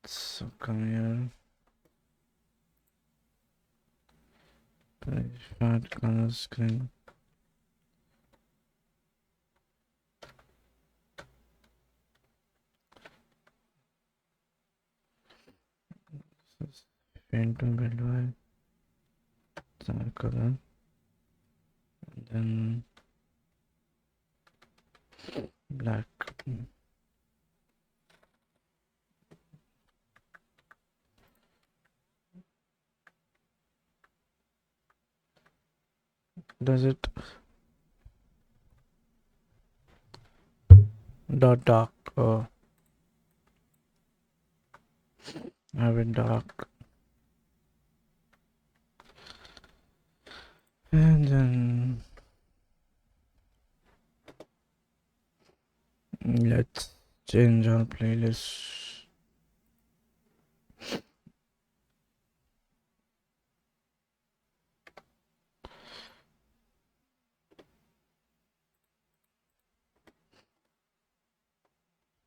So come here. Fat color screen. Paint to build by dark color. And then black. Does it dark? Oh, have it dark. And then let's change our playlist.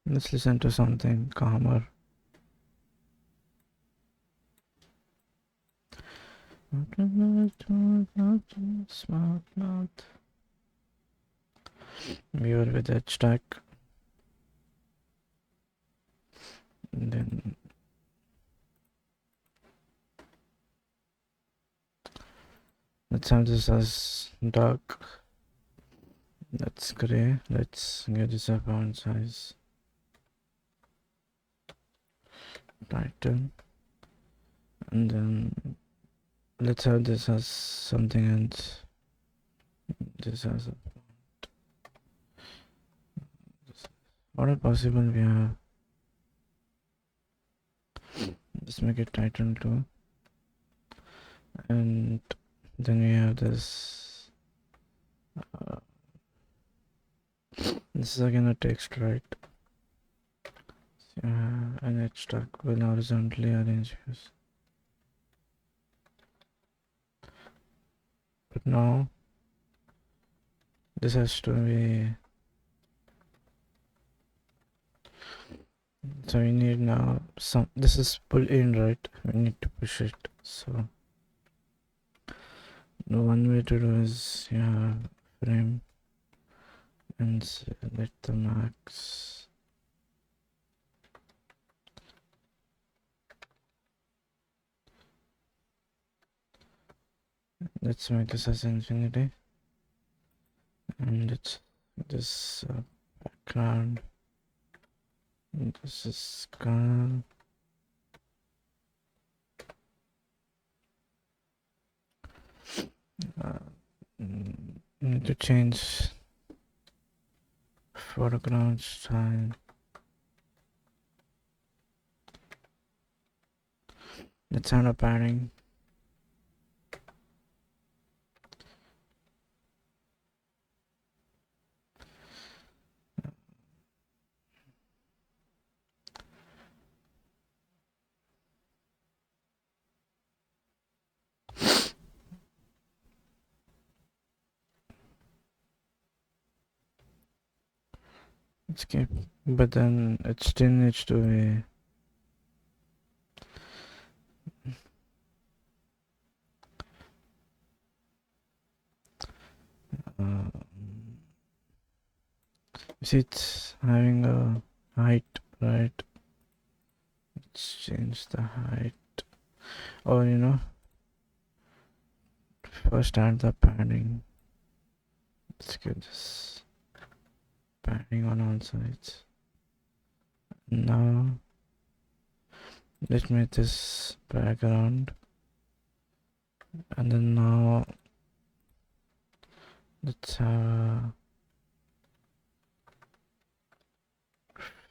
Let's listen to something calmer. Smart mouth. Viewer with HStack. And then let's have this as dark. That's gray. Let's get this a font size. Title. And then let's have this as something else. This as a font. What are possible we have? Just make it title too. And then we have this. This is again a text, right? An HStack will horizontally arrange views. But now this has to be, so we need now some, this is pull in, right? We need to push it. So the one way to do is frame and select the max. Let's make this as infinity, and it's this background. And this is color. Need to change foreground style. Let's add a padding. Let's keep, but then it still needs to be see, it's having a height, right? Let's change the height, or first add the padding. Let's get this padding on all sides. Now let's make this background, and then now let's have a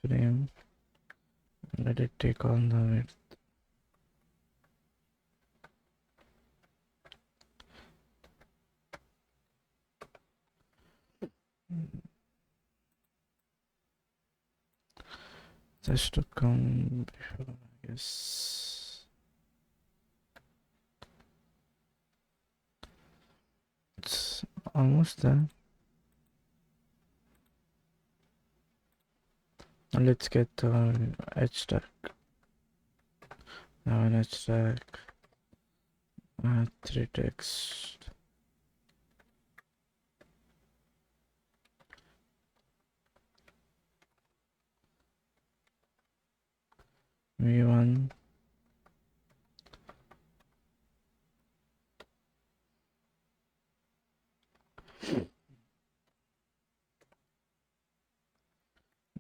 frame. Let it take on the width. Just to come before, I guess. It's almost there. Let's get the HStack. Now an HStack. Add 3 text. V1.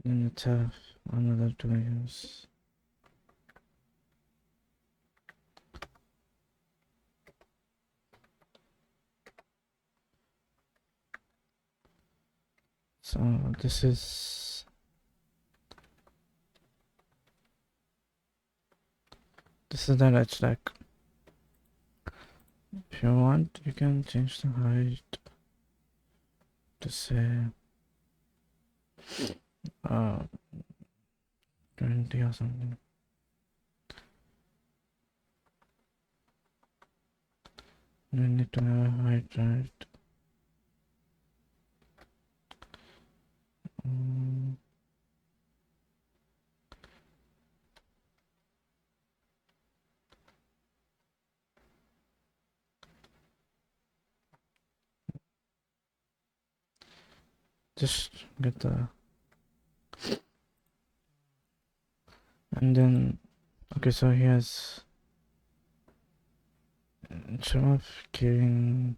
Then let's have another 2 layers. So this is that HStack. If you want, you can change the height to say 20 or something. You need to have a height, right? Just get the, and then okay, so here's instead of giving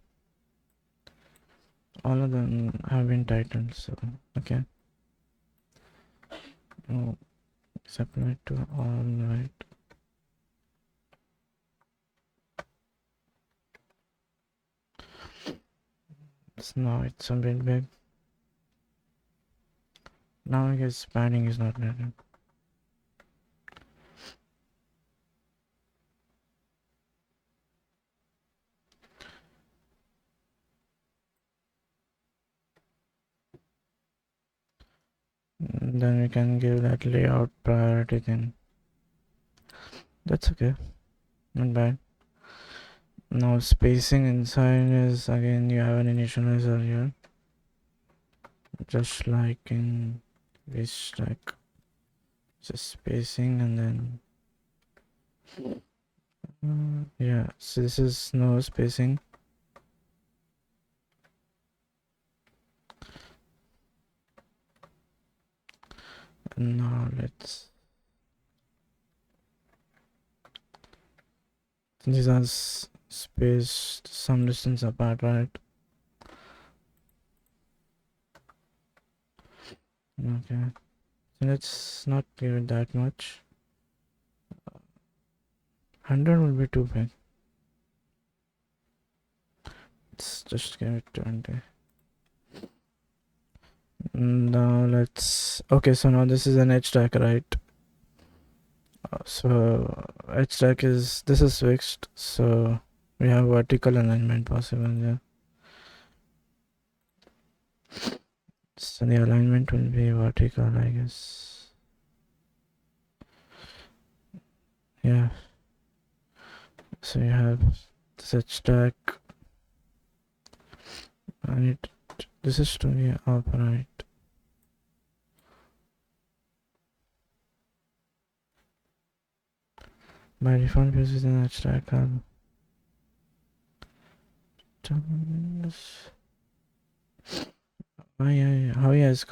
all of them have been titled, so okay, oh, separate to all, right? So now it's a bit big. Now I guess padding is not needed. Then we can give that layout priority thing. That's okay, not bad. Now spacing inside is again you have an initializer here, just like in HStack. Just spacing and then yeah, so this is no spacing. And now let's, these are spaced some distance apart, right? Okay, so let's not give it that much. 100 will be too big. Let's just give it 20. Now let's, okay, so now this is an HStack, right? So HStack is, this is fixed, so we have vertical alignment possible, yeah. So the alignment will be vertical, I guess. Yeah. So you have this HStack, and this is to be upright. By default, uses an HStack. Oh yeah, it's